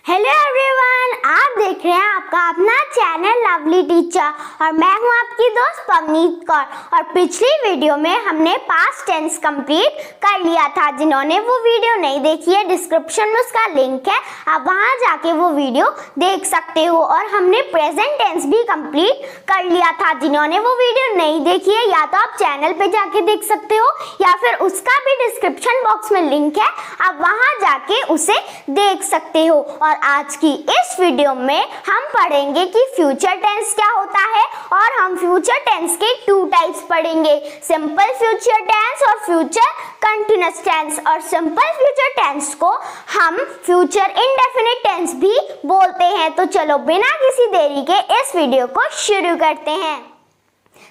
Hello everyone, आप देख रहे हैं आपका अपना चैनल लवली टीचर और मैं हूं आपकी दोस्त पवनीत कौर। और पिछली वीडियो में हमने पास्ट टेंस कंप्लीट कर लिया था। जिन्होंने वो वीडियो नहीं देखी है, डिस्क्रिप्शन में उसका लिंक है, आप वहां जाके वो वीडियो देख सकते हो। और हमने प्रेजेंट टेंस भी कंप्लीट कर लिया था। जिन्होंने वो वीडियो नहीं देखी है, या तो आप चैनल पे जाके देख सकते हो या फिर उसका भी डिस्क्रिप्शन बॉक्स में लिंक है, आप वहां जाके उसे देख सकते हो। और आज की इस वीडियो में हम पढ़ेंगे कि फ्यूचर टेंस क्या होता है और हम फ्यूचर टेंस के 2 टाइप्स पढ़ेंगे, सिंपल फ्यूचर टेंस और फ्यूचर कंटीन्यूअस टेंस। और सिंपल फ्यूचर टेंस को हम फ्यूचर इंडेफिनिट टेंस भी बोलते हैं। तो चलो बिना किसी देरी के इस वीडियो को शुरू करते हैं।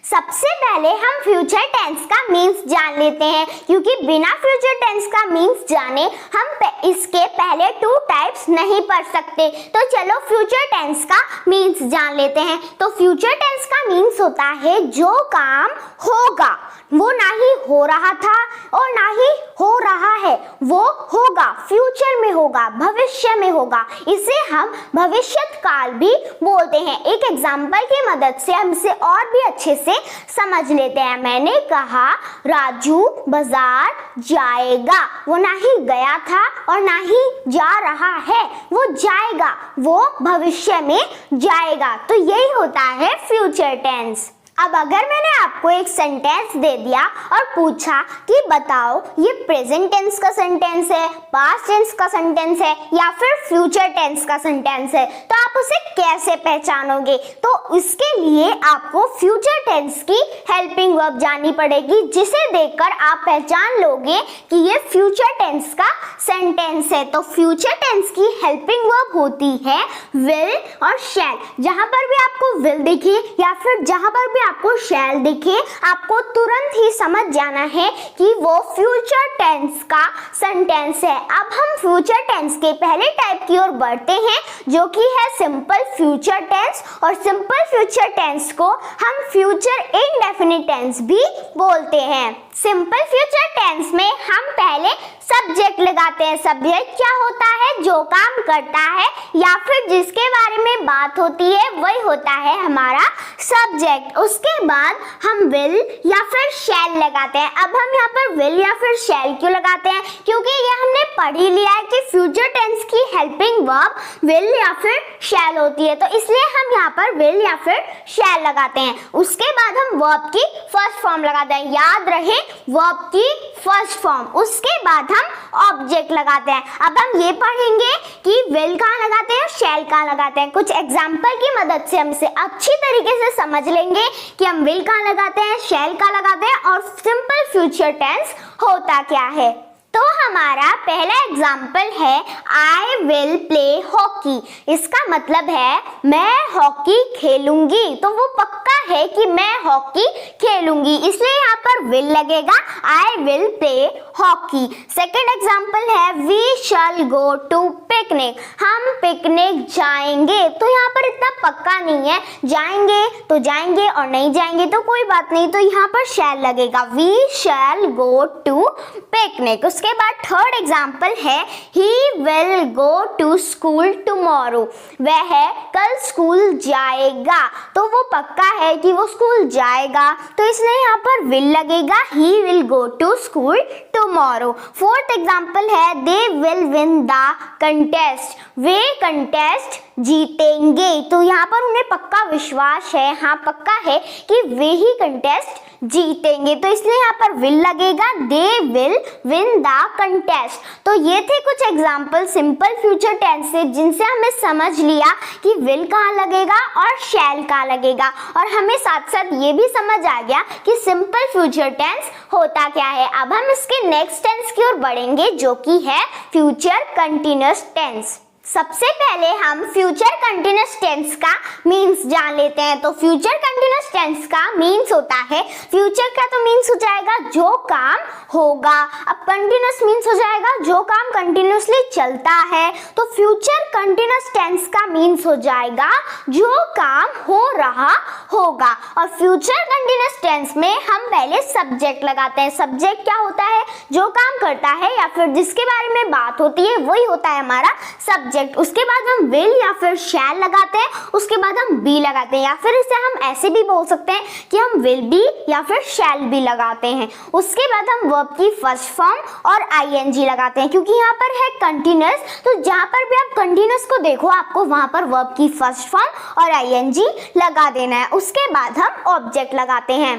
सबसे पहले हम फ्यूचर टेंस का मीन्स जान लेते हैं, क्योंकि बिना फ्यूचर टेंस का मीन्स जाने हम इसके पहले 2 टाइप्स नहीं पढ़ सकते। तो चलो फ्यूचर टेंस का मीन्स जान लेते हैं। तो फ्यूचर टेंस का मीन्स होता है जो काम होगा, वो ना ही हो रहा था और ना ही हो रहा है, वो होगा, फ्यूचर में होगा, भविष्य में होगा। इसे हम भविष्यत काल भी बोलते हैं। एक एग्जाम्पल की मदद से हम इसे और भी अच्छे से समझ लेते हैं। मैंने कहा राजू बाजार जाएगा, वो ना ही गया था और ना ही जा रहा है, वो जाएगा, वो भविष्य में जाएगा। तो यही होता है फ्यूचर टेंस। अब अगर मैंने आपको एक सेंटेंस दे दिया और पूछा कि बताओ ये प्रेजेंट टेंस का सेंटेंस है, पास्ट टेंस का सेंटेंस है या फिर फ्यूचर टेंस का सेंटेंस है, तो आप उसे कैसे पहचानोगे? तो इसके लिए आपको फ्यूचर टेंस की हेल्पिंग वर्ब जाननी पड़ेगी, जिसे देखकर आप पहचान लोगे कि ये फ्यूचर टेंस का सेंटेंस है। तो फ्यूचर टेंस की हेल्पिंग वर्ब होती है विल और शैल। जहां पर भी आपको विल दिखे या फिर जहां पर भी आपको शैल दिखे, आपको तुरंत ही समझ जाना है कि वो फ्यूचर टेंस का सेंटेंस है। अब हम फ्यूचर टेंस के पहले टाइप की ओर बढ़ते हैं, जो कि है सिंपल फ्यूचर टेंस। और सिंपल फ्यूचर टेंस को हम फ्यूचर इंडेफिनिट टेंस भी बोलते हैं। सिंपल फ्यूचर टेंस में हम पहले सब्जेक्ट लगाते हैं। सब्जेक्ट क्या होता है? जो काम करता है या फिर जिसके बारे में बात होती है, वही होता है हमारा सब्जेक्ट। उसके बाद हम विल या फिर शैल लगाते हैं। अब हम यहाँ पर विल या फिर शैल क्यों लगाते हैं? क्योंकि ये हमने पढ़ ही लिया है कि फ्यूचर टेंस की हेल्पिंग वर्ब विल या फिर शैल होती है, तो इसलिए हम यहाँ पर विल या फिर शैल लगाते हैं। उसके बाद हम वर्ब की फर्स्ट फॉर्म लगाते हैं। याद रहे, वर्ब की फर्स्ट फॉर्म। उसके बाद हम ऑब्जेक्ट लगाते हैं। अब हम ये पढ़ेंगे कि विल कहाँ लगाते हैं, शैल कहाँ लगाते हैं। कुछ एग्जाम्पल की मदद से हम इसे अच्छी तरीके से समझ लेंगे कि हम विल कहाँ लगाते हैं, शैल कहाँ लगाते हैं और सिंपल फ्यूचर टेंस होता क्या है। तो हमारा पहला एग्जाम्पल है आई विल प्ले हॉकी। इसका मतलब है मैं हॉकी खेलूंगी। तो वो पक्का है कि मैं हॉकी खेलूंगी, इसलिए यहाँ पर विल लगेगा, I will play hockey. Second example है we shall go to picnic. हम पिकनिक जाएंगे। तो यहाँ पर इतना पक्का नहीं है, जाएंगे तो जाएंगे और नहीं जाएंगे तो कोई बात नहीं, तो यहाँ पर शैल लगेगा, we shall go to picnic. उसके बाद थर्ड एग्जाम्पल है he will go to school tomorrow. वह कल स्कूल जाएगा। तो वो पक्का है कि वो स्कूल जाएगा, तो इसलिए यहाँ पर विल लगेगा, he will go to school tomorrow. Fourth example है they will win the contest. वे कंटेस्ट जीतेंगे। तो यहाँ पर उन्हें पक्का विश्वास है, हाँ पक्का है कि वे ही कंटेस्ट जीतेंगे, तो इसलिए यहाँ पर विल लगेगा, दे विल विन द कंटेस्ट। तो ये थे कुछ एग्जाम्पल सिंपल फ्यूचर टेंस से, जिनसे हमें समझ लिया कि विल कहाँ लगेगा और शैल कहाँ लगेगा। और हमें साथ साथ ये भी समझ आ गया कि सिंपल फ्यूचर टेंस होता क्या है। अब हम इसके नेक्स्ट टेंस की ओर बढ़ेंगे, जो कि है फ्यूचर कंटीन्यूअस टेंस। सबसे पहले हम फ्यूचर कंटीन्यूअस टेंस का मीन्स जान लेते हैं। तो फ्यूचर कंटीन्यूअस टेंस का मीन्स होता है, फ्यूचर का तो मीन्स हो जाएगा जो काम होगा, अब कंटीन्यूअस मीन्स हो जाएगा जो काम कंटिन्यूअसली चलता है। तो फ्यूचर कंटीन्यूअस टेंस का मीन्स हो जाएगा जो काम हो रहा होगा। और फ्यूचर कंटीन्यूअस टेंस में हम पहले सब्जेक्ट लगाते हैं। सब्जेक्ट क्या होता है? जो काम करता है या फिर जिसके बारे में बात होती है, वही होता है हमारा सब्जेक्ट। सब्जेक्ट, उसके बाद हम विल या फिर शैल लगाते हैं, उसके बाद हम बी लगाते हैं, या फिर इसे हम ऐसे भी बोल सकते हैं कि हम विल बी या फिर शैल बी लगाते हैं। उसके बाद हम वर्ब की फर्स्ट फॉर्म और आईएनजी लगाते हैं, क्योंकि यहाँ पर है कंटिन्यूअस, तो जहाँ पर भी आप कंटिन्यूअस को देखो आपको वहाँ पर वर्ब की फर्स्ट फॉर्म और आईएनजी लगा देना है। उसके बाद हम ऑब्जेक्ट लगाते हैं।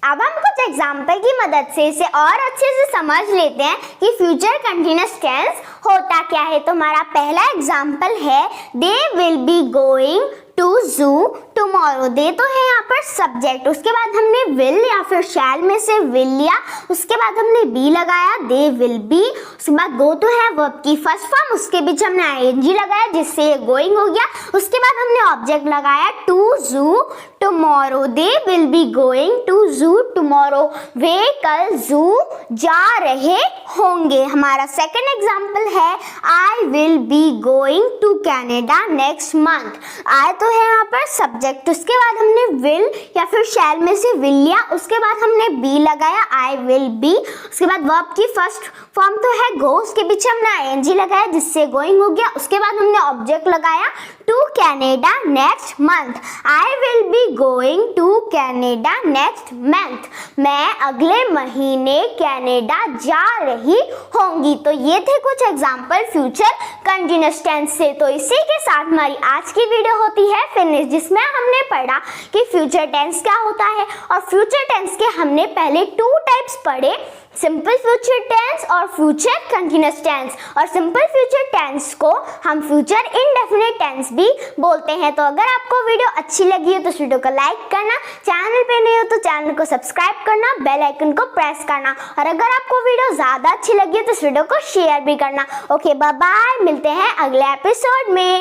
अब हम कुछ एग्जाम्पल की मदद से इसे और अच्छे से समझ लेते हैं कि फ्यूचर कंटिन्यूअस टेंस होता क्या है। तो हमारा पहला एग्जाम्पल है they will be going to zoo tomorrow. They तो है यहाँ पर सब्जेक्ट, उसके बाद हमने विल या फिर शैल में से विल लिया, उसके बाद हमने बी लगाया, दे विल बी। उसके बाद गो तो है वर्ब की फर्स्ट फॉर्म, उसके बीच हमने आईएनजी लगाया जिससे ये गोइंग हो गया। उसके बाद हमने ऑब्जेक्ट लगाया to zoo tomorrow. They will be going to zoo tomorrow. वे कल जू जा रहे होंगे। हमारा सेकंड एग्जाम्पल है I will be going to Canada next month. I तो है यहाँ पर सब्जेक्ट, उसके बाद हमने विल या फिर शैल में से विल लिया, उसके बाद हमने बी लगाया आई विल बी। उसके बाद वर्ब की फर्स्ट फॉर्म तो है गो, उसके पीछे हमने आईएनजी लगाया जिससे गोइंग हो गया। उसके बाद हमने ऑब्जेक्ट लगाया to Canada next month. I will be going to Canada next month. मैं अगले महीने कैनेडा जा रही होंगी। तो ये थे कुछ एग्जाम्पल फ्यूचर कंटिन्यूअस टेंस से। तो इसी के साथ हमारी आज की वीडियो होती है फिनिश, जिसमें हमने पढ़ा कि फ्यूचर टेंस क्या होता है और फ्यूचर टेंस के हमने पहले 2 टाइप्स पढ़े, सिंपल फ्यूचर टेंस और फ्यूचर कंटिन्यूअस टेंस। और सिंपल फ्यूचर टेंस को हम फ्यूचर इंडेफिनिट टेंस भी बोलते हैं। तो अगर आपको वीडियो अच्छी लगी हो तो इस वीडियो को लाइक करना, चैनल पे नहीं हो तो चैनल को सब्सक्राइब करना, बेल आइकन को प्रेस करना, और अगर आपको वीडियो ज़्यादा अच्छी लगी हो तो इस वीडियो को शेयर भी करना। ओके बाय बाय, मिलते हैं अगले एपिसोड में।